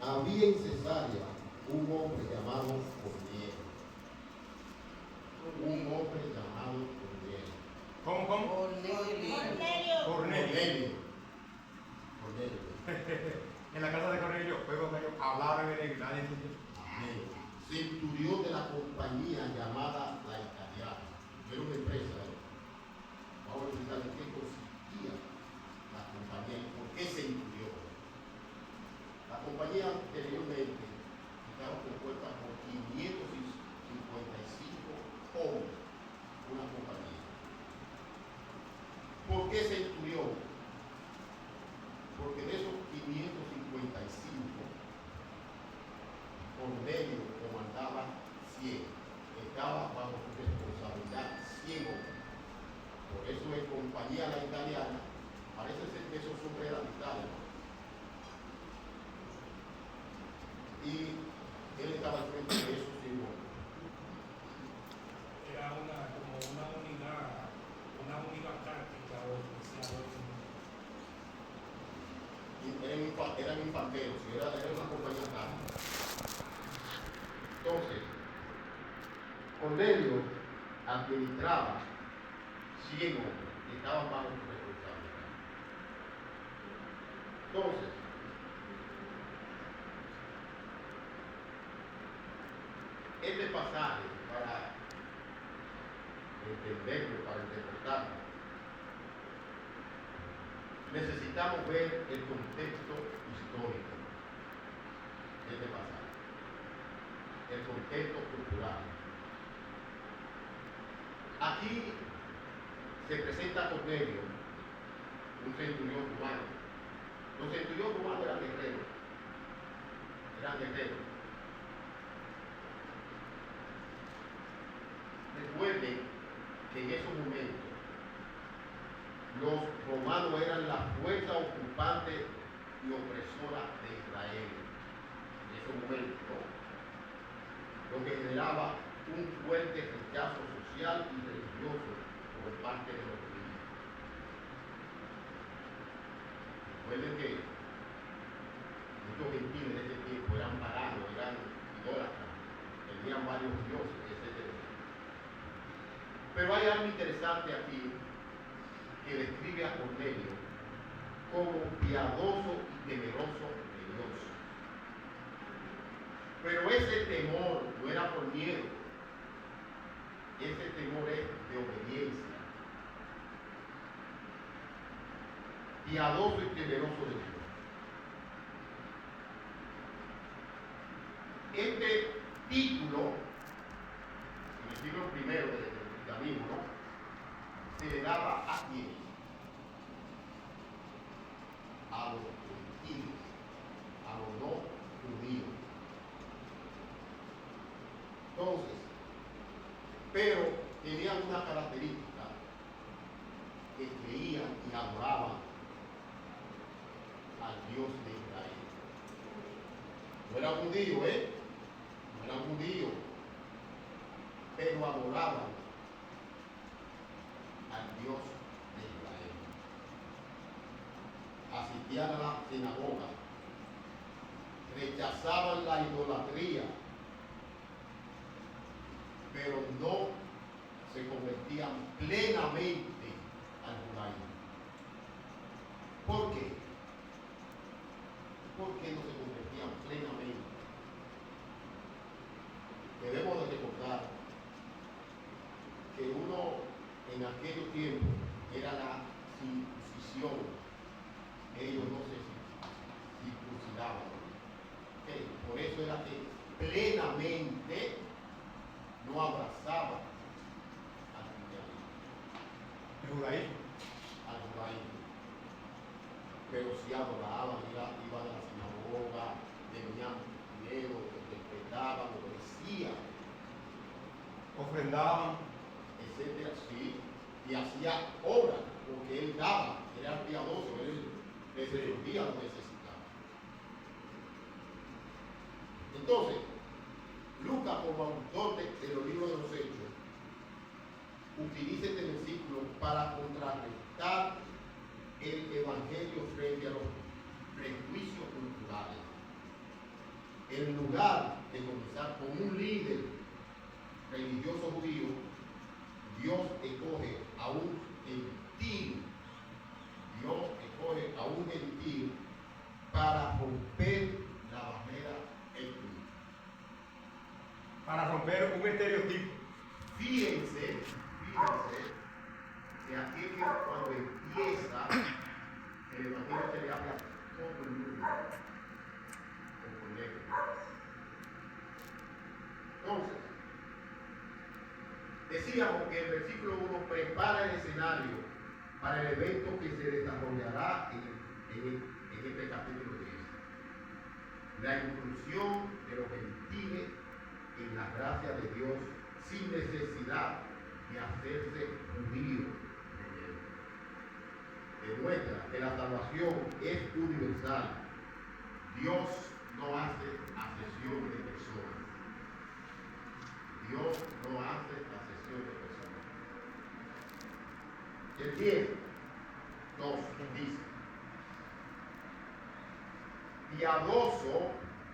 Había en Cesarea un hombre llamado Cornelio. Un hombre llamado Cornelio. ¿Cómo? Cornelio. Cornelio. Cornelio. En la casa de Cornelio, fuego que ellos hablaban en el nadie entendió. Amén. Centurión de la compañía llamada La Italiana. Era una empresa. Vamos a explicar en qué consistía la compañía y por qué se incluyó. La compañía anteriormente estaba compuesta por 555 hombres, una compañía. ¿Por qué se incluyó? Porque de esos 555, Cornelio comandaba 100, estaba bajo su responsabilidad 100 hombres. Por eso en compañía La Italiana, parece ser que esos hombres eran italianos. Y él estaba al frente de esos 100 hombres. Era como una unidad táctica o especial. Eran infanteros, era una compañía táctica. Entonces, Cornelio administraba 100 hombres que estaban bajo su responsabilidad. Entonces, este pasaje, para entenderlo, para interpretarlo, necesitamos ver el contexto histórico de este pasaje, el contexto cultural. Aquí se presenta a Cornelio, un centurión romano. Los centuriones romanos eran guerreros. Recuerden que en esos momentos los romanos eran la fuerza ocupante y opresora de Israel. En esos momentos, ¿no? Lo que generaba un fuerte rechazo social y religioso por parte de los judíos. Recuerden que muchos gentiles de ese tiempo eran paganos, eran idólatras, tenían varios dioses, etc. Pero hay algo interesante aquí que describe a Cornelio como piadoso y temeroso de Dios. Pero ese temor no era por miedo, ese temor es de obediencia. Piadoso y temeroso de Dios. Este título, en el siglo I del cristianismo, ¿no?, se le daba a quién? A los gentiles, a los no judíos. Entonces, pero tenían una característica, que creían y adoraban al Dios de Israel. No eran judíos, no eran judíos, pero adoraban al Dios de Israel. Asistían a la sinagoga, rechazaban la idolatría, pero no se convertían plenamente al judaísmo. ¿Por qué? ¿Por qué no se convertían plenamente? Debemos de recordar que uno en aquellos tiempos era la circuncisión. Ellos no se circuncidaban. ¿Okay? Por eso era que plenamente no abrazaban al cristianismo. El judaísmo. Al judaísmo. Pero sí adoraban, iban a la sinagoga, tenían dinero, respetaban, obedecían, Ofrendaban. etcétera, sí, y hacía obras, porque él daba, era piadoso, él les servía a los necesitados. Entonces, Lucas, como autor de los libros de los Hechos, utiliza este versículo para contrarrestar el evangelio frente a los prejuicios culturales. en lugar de comenzar con un líder religioso judío, Dios escoge a un gentil. Dios escoge a un gentil para romper la barrera étnica. Para romper un estereotipo. Fíjense que aquí es que cuando empieza el evangelio se le habla todo el mundo con negro. Entonces, decíamos que el versículo 1 prepara el escenario para el evento que se desarrollará en este capítulo 10. La inclusión de los gentiles en la gracia de Dios sin necesidad de hacerse judío. Demuestra que la salvación es universal. Dios no hace acepción de personas. Dios no hace acepción de personas. El 10, 2 dice: piadoso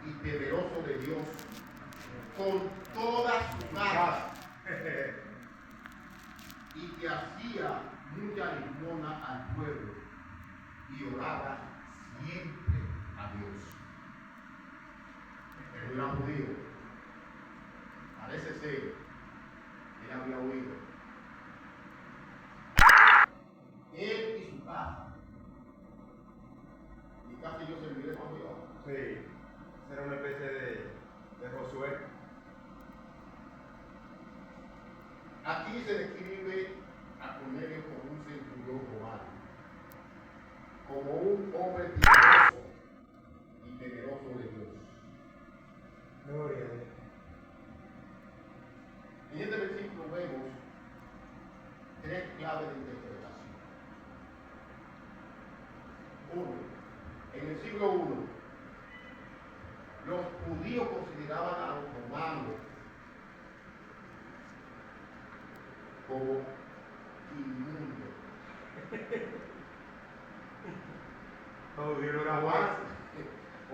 y temeroso de Dios con todas sus almas, y que hacía mucha limosna al pueblo y oraba siempre a Dios. Él era judío. Parece ser que él había oído. Él y su casa. Y casi yo serviré con Dios. Sí, era una especie de Josué. Aquí se describe a Cornelio como un centurión romano, como un hombre piadoso y temeroso de Dios. Gloria a Dios. En este versículo vemos tres claves de interpretación. Uno, en el siglo I, los judíos consideraban a los romanos como inmundos. Oh, Dios lo O era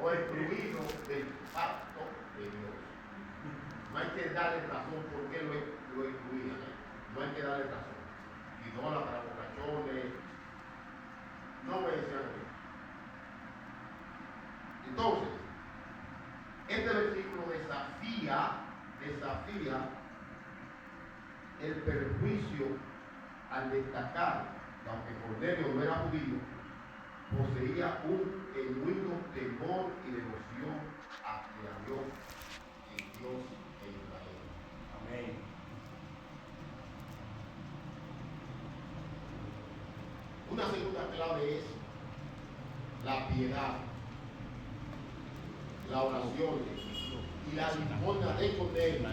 o excluido del pacto de Dios. No hay que darle razón por qué lo excluían. No hay que darle razón. Idólatras, borrachones, no obedecían a Dios. Entonces, este versículo desafía el perjuicio al destacar que aunque Cornelio no era judío, poseía un genuino temor y devoción hacia Dios, en Dios e Israel. Amén. Una segunda clave es la piedad, la oración y la limosna de Cornelio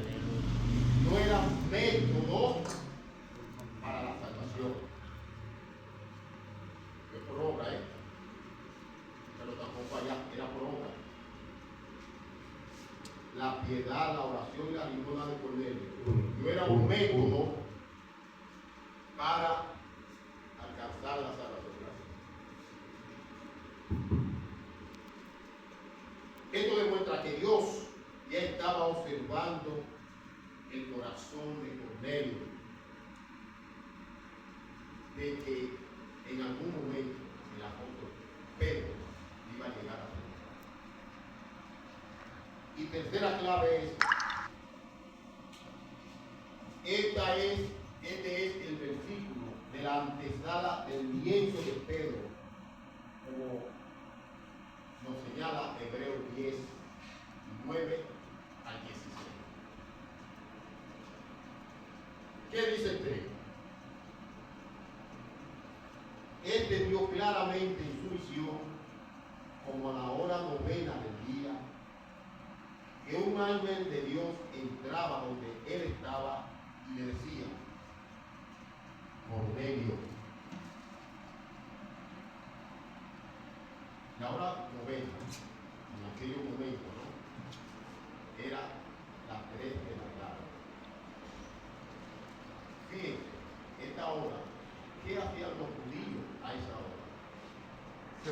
no eran métodos para la salvación. Es por obra, pero tampoco allá era por obra. La piedad, la oración y la limosna de Cornelio no era un método para alcanzar la salvación. Esto demuestra que Dios ya estaba observando el corazón de Cornelio, de que en algún momento el apóstol Pedro iba a llegar a ser. Y tercera clave este es el versículo de la antesala del lienzo de Pedro, como nos señala Hebreos 10, 9 al 16. ¿Qué dice el texto? Él te vio claramente en su visión, como a la hora novena del día, que un ángel de Dios entraba donde él estaba y le decía: Cornelio. La hora novena, en aquellos momentos, ¿no?, era las 3 de la tarde. Fíjense, esta hora, ¿qué hacían los judíos a esa hora? Se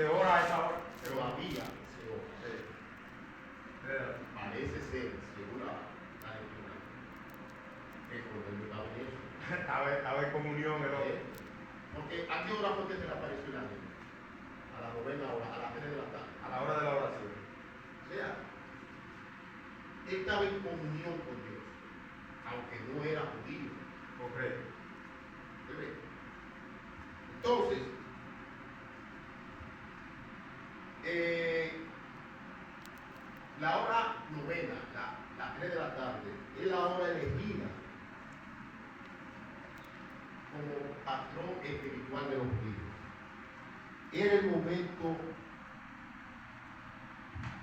ora a esa hora. Todavía se ora. Sí. Parece ser, según la lectura, que Cornelio estaba en eso. Estaba en comunión el hombre. Porque ¿a qué hora fue que se le apareció la gente? A la 9ª hora, a las 3 de la tarde. A la hora de la oración. O sea, él estaba en comunión con Dios, aunque no era judío. Correcto. ¿Se ve? Entonces, la hora novena, las 3 de la tarde, es la hora elegida como patrón espiritual de los judíos. Era el momento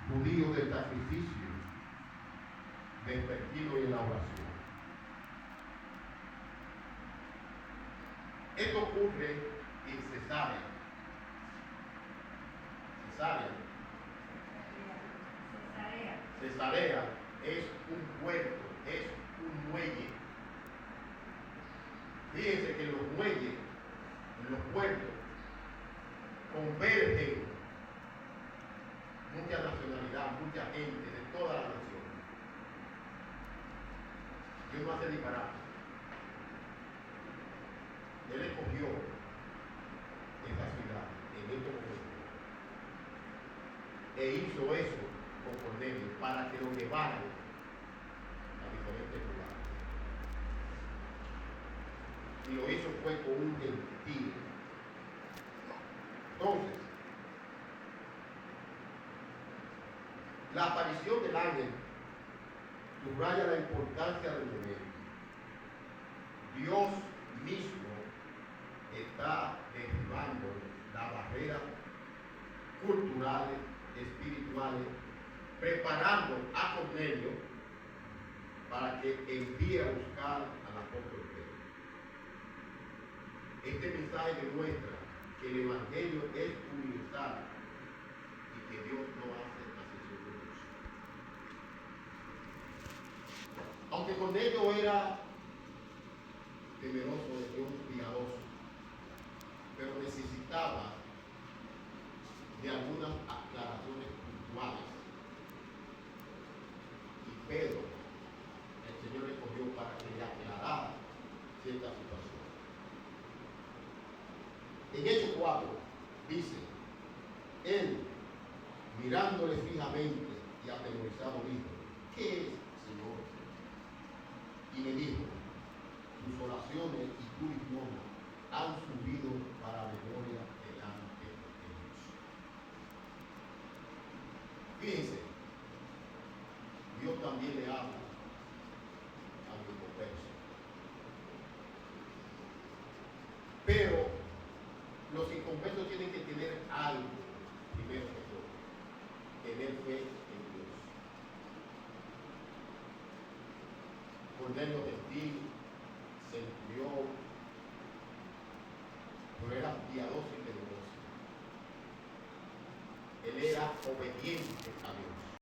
judío del sacrificio, del retiro y de la oración. Esto ocurre en Cesarea. Cesarea es un puerto, es un muelle. Fíjense que en los muelles, en los puertos, convergen mucha nacionalidad, mucha gente de todas las naciones. Dios no hace disparate. Él escogió esta ciudad en estos momentos e hizo eso con Cornelio para que lo llevaran a diferentes lugares. Y lo hizo fue con un gentil. Entonces, la aparición del ángel subraya la importancia del momento. Dios mismo está derribando las barreras culturales, espirituales, preparando a Cornelio para que envíe a buscar al apóstol Pedro. Este mensaje demuestra que el Evangelio es universal y que Dios no hace acepción de Dios. Aunque Cornelio era temeroso de Dios, piadoso, pero necesitaba de algunas aclaraciones puntuales. Y Pedro, el Señor le escogió para que le aclarara cierta situación. En Hechos 4 dice, él, mirándole fijamente y atemorizado, dijo, ¿qué es, Señor? Y le dijo, tus oraciones y tu limosna han subido para memoria delante de Dios. Fíjense, Dios también le habla al inconverso. Pero los inconversos tienen que tener algo, primero que todo, tener fe en Dios. Cornelio gentil, centurión, pero era piadoso y temeroso. Él era obediente a Dios.